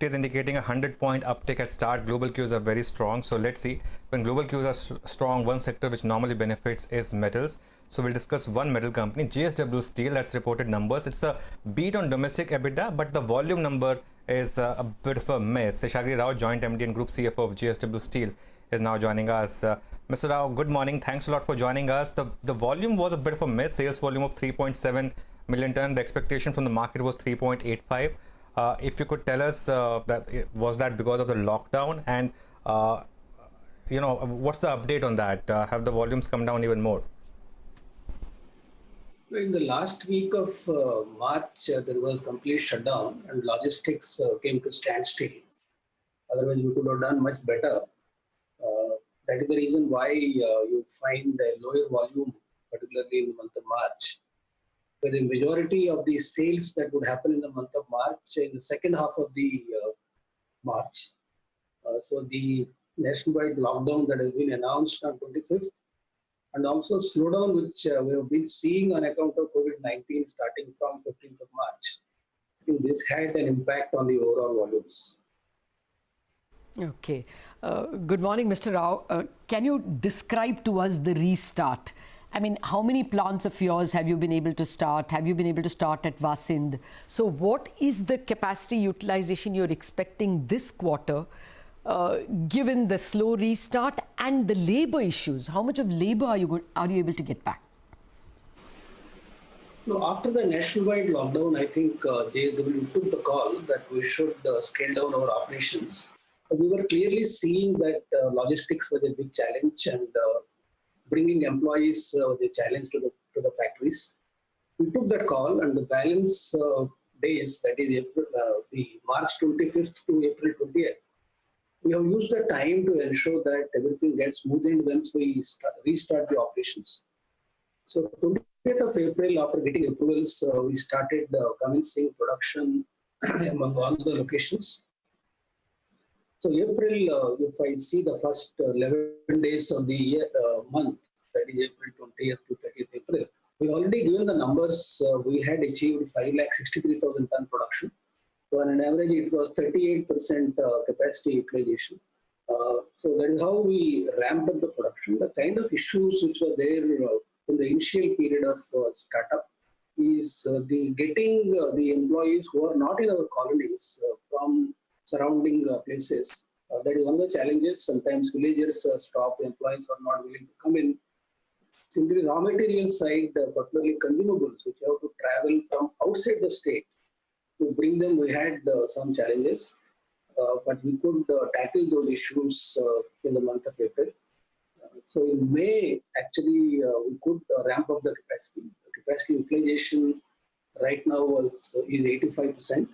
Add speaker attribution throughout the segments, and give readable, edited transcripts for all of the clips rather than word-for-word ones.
Speaker 1: is indicating a 100-point uptick at start. Global cues are very strong. So let's see. When global cues are strong, one sector which normally benefits is metals. So we'll discuss one metal company, JSW Steel, that's reported numbers. It's a beat on domestic EBITDA, but the volume number is a bit of a miss. Seshagiri Rao, Joint MD and Group CFO of JSW Steel, is now joining us. Mr. Rao, good morning. Thanks a lot for joining us. The volume was a bit of a miss. Sales volume of 3.7 million ton. The expectation from the market was 3.85. If you could tell us was that because of the lockdown, and what's the update on that? Have the volumes come down even more?
Speaker 2: In the last week of March, there was complete shutdown and logistics came to standstill. Otherwise, we could have done much better. That is the reason why you find a lower volume, particularly in the month of March. But the majority of the sales that would happen in the month of March, in the second half of the March. So the nationwide lockdown that has been announced on 25th, and also slowdown which we have been seeing on account of COVID-19 starting from 15th of March. I think this had an impact on the overall volumes.
Speaker 3: Okay. Good morning, Mr. Rao. Can you describe to us the restart? I mean, how many plants of yours have you been able to start? Have you been able to start at Vasind? So what is the capacity utilization you're expecting this quarter, given the slow restart and the labor issues? How much of labor are you able to get back?
Speaker 2: No, after the nationwide lockdown, I think JSW took the call that we should scale down our operations. We were clearly seeing that logistics was a big challenge, and bringing employees was a challenge to the factories. We took that call, and the balance days, that is April, the March 25th to April 20th, we have used the time to ensure that everything gets smoothened once we restart the operations. So 20th of April, after getting approvals, we started commencing production among all the locations. So April, if I see the first 11 days of the year, month, that is April 20th to 30th April, we already given the numbers. We had achieved 5,63,000 ton production. So on an average, it was 38% capacity utilization. So that is how we ramped up the production. The kind of issues which were there in the initial period of startup is getting the employees who are not in our colonies from surrounding places. That is one of the challenges. Sometimes villagers stop, employees are not willing to come in. Simply raw material side, particularly consumables, which have to travel from outside the state to bring them, we had some challenges. But we could tackle those issues in the month of April. So in May, actually, we could ramp up the capacity. The capacity utilization right now is 85%.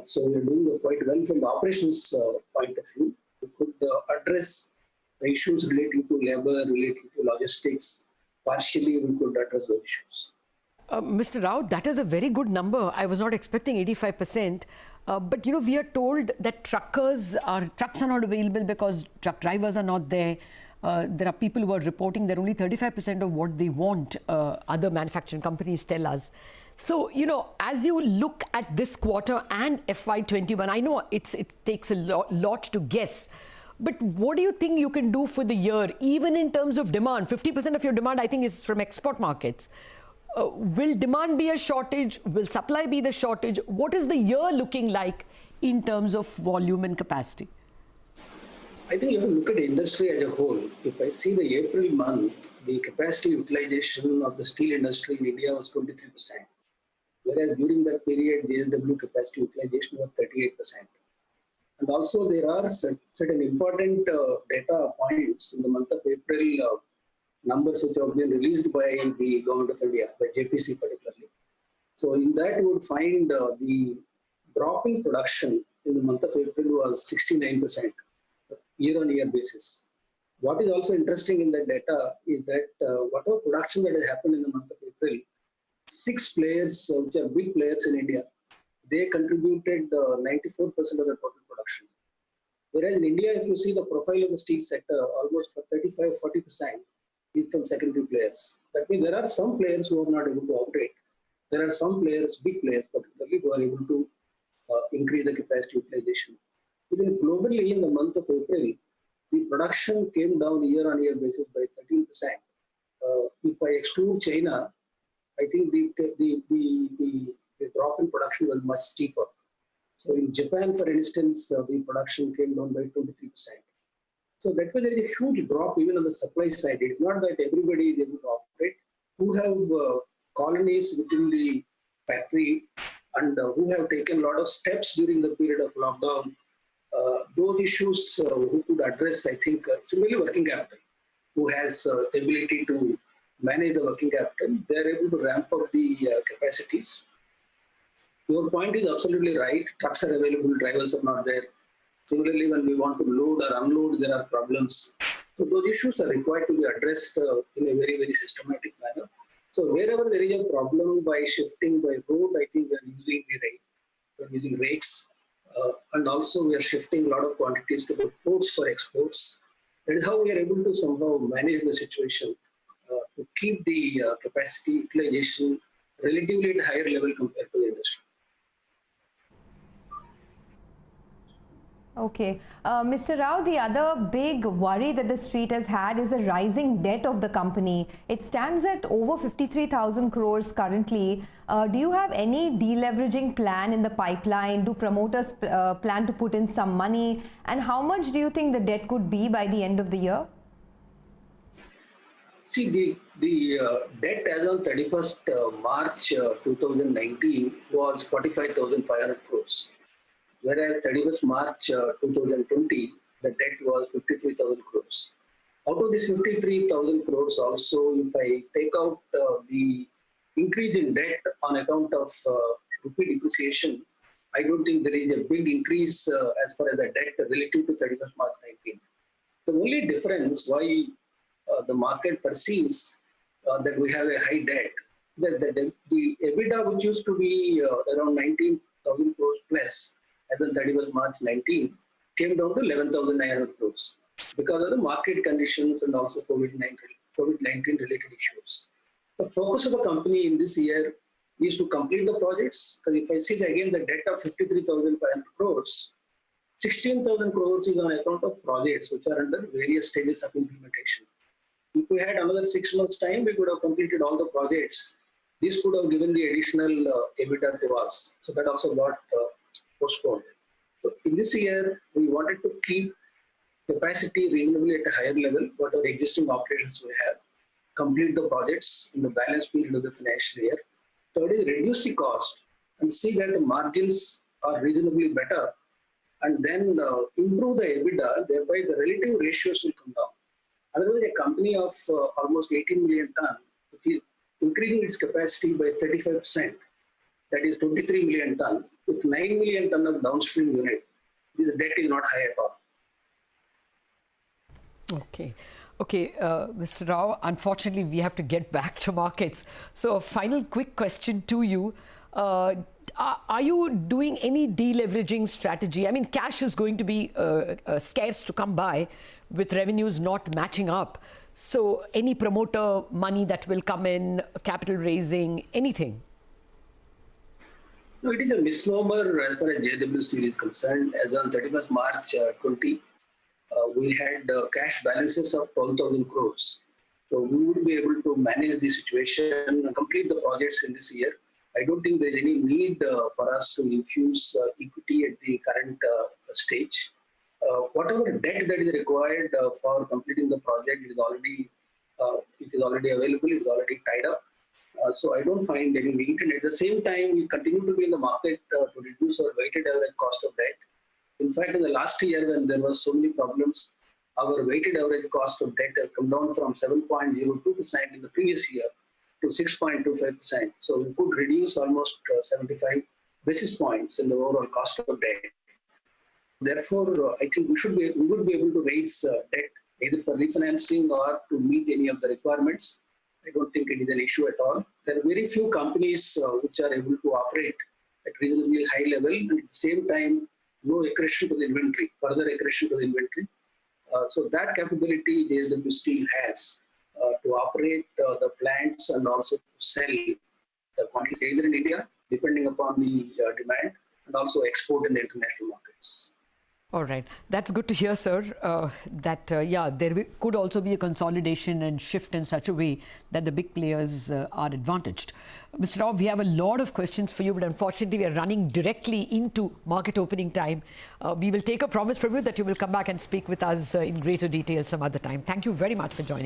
Speaker 2: So we are doing quite well from the operations point of view. We could address the issues relating to labor, relating to logistics. Partially, we could address those issues.
Speaker 3: Mr. Rao, that is a very good number. I was not expecting 85%. But, you know, we are told that trucks are not available because truck drivers are not there. There are people who are reporting that only 35% of what they want, other manufacturing companies tell us. So, you know, as you look at this quarter and FY21, I know it takes a lot to guess. But what do you think you can do for the year, even in terms of demand? 50% of your demand, I think, is from export markets. Will demand be a shortage? Will supply be the shortage? What is the year looking like in terms of volume and capacity?
Speaker 2: I think you have to look at the industry as a whole. If I see the April month, the capacity utilization of the steel industry in India was 23%. Whereas during that period, JSW capacity utilization was 38%. And also there are certain important data points in the month of April, numbers which have been released by the government of India, by JPC particularly. So in that you would find the drop in production in the month of April was 69% year-on-year basis. What is also interesting in that data is that whatever production that has happened in the month of April, 6 players, which are big players in India, they contributed 94% of the total production. Whereas in India, if you see the profile of the steel sector, almost 35-40% is from secondary players. That means there are some players who are not able to operate. There are some players, big players particularly, who are able to increase the capacity utilization. Even globally, in the month of April, the production came down year-on-year basis by 13%. If I exclude China, I think the drop in production was much steeper. So in Japan, for instance, the production came down by 23%. So that way there is a huge drop even on the supply side. It's not that everybody is able to operate. Who have colonies within the factory and who have taken a lot of steps during the period of lockdown, those issues who could address, I think, similarly working capital, who has ability to manage the working capital, they're able to ramp up the capacities. Your point is absolutely right. Trucks are available, drivers are not there. Similarly, when we want to load or unload, there are problems. So those issues are required to be addressed in a very, very systematic manner. So wherever there is a problem by shifting by road, I think we are using the rate. We are using rakes. And also we are shifting a lot of quantities to the ports for exports. That is how we are able to somehow manage the situation to keep the capacity utilization relatively at a higher level compared to the industry.
Speaker 4: Okay. Mr. Rao, the other big worry that the street has had is the rising debt of the company. It stands at over 53,000 crores currently. Do you have any deleveraging plan in the pipeline? Do promoters plan to put in some money? And how much do you think the debt could be by the end of the year?
Speaker 2: See, the debt as on 31st March 2019 was 45,500 crores. Whereas 31st March 2020, the debt was 53,000 crores. Out of this 53,000 crores also, if I take out the increase in debt on account of rupee depreciation, I don't think there is a big increase as far as the debt relative to 31st March 19. The only difference why the market perceives that we have a high debt, that the EBITDA, which used to be around 19,000 crores plus, as on 31st March 19, came down to 11,900 crores because of the market conditions and also COVID-19 related issues. The focus of the company in this year is to complete the projects. Because if I see again the debt of 53,500 crores, 16,000 crores is on account of projects which are under various stages of implementation. If we had another 6 months' time, we could have completed all the projects. This could have given the additional EBITDA to us. So that also got postponed. So in this year, we wanted to keep capacity reasonably at a higher level, what our existing operations we have, complete the projects in the balance period of the financial year. Third is reduce the cost and see that the margins are reasonably better, and then improve the EBITDA, thereby the relative ratios will come down. Otherwise, a company of almost 18 million ton, which is increasing its capacity by 35%, that is 23 million ton, with 9 million ton of downstream unit, the debt is not high at all.
Speaker 3: Okay. Okay, Mr. Rao, unfortunately, we have to get back to markets. So a final quick question to you. Are you doing any deleveraging strategy? I mean, cash is going to be scarce to come by with revenues not matching up. So any promoter money that will come in, capital raising, anything?
Speaker 2: No, it is a misnomer as far as JSW Steel is concerned. As on 31st March 20, we had cash balances of 12,000 crores. So we would be able to manage the situation and complete the projects in this year. I don't think there is any need for us to infuse equity at the current stage. Whatever debt that is required for completing the project is already available, it is already tied up. So I don't find any need. And at the same time, we continue to be in the market to reduce our weighted average cost of debt. In fact, in the last year, when there were so many problems, our weighted average cost of debt has come down from 7.02% in the previous year to 6.25%. So we could reduce almost 75 basis points in the overall cost of debt. Therefore, I think we would be able to raise debt either for refinancing or to meet any of the requirements. I don't think it is an issue at all. There are very few companies which are able to operate at reasonably high level and at the same time no accretion to the inventory, further accretion to the inventory. So that capability JSW Steel has to operate the plants and also to sell the quantities either in India, depending upon the demand, and also export in the international markets.
Speaker 3: All right. That's good to hear, sir. There could also be a consolidation and shift in such a way that the big players are advantaged. Mr. Rao, we have a lot of questions for you, but unfortunately we are running directly into market opening time. We will take a promise from you that you will come back and speak with us in greater detail some other time. Thank you very much for joining.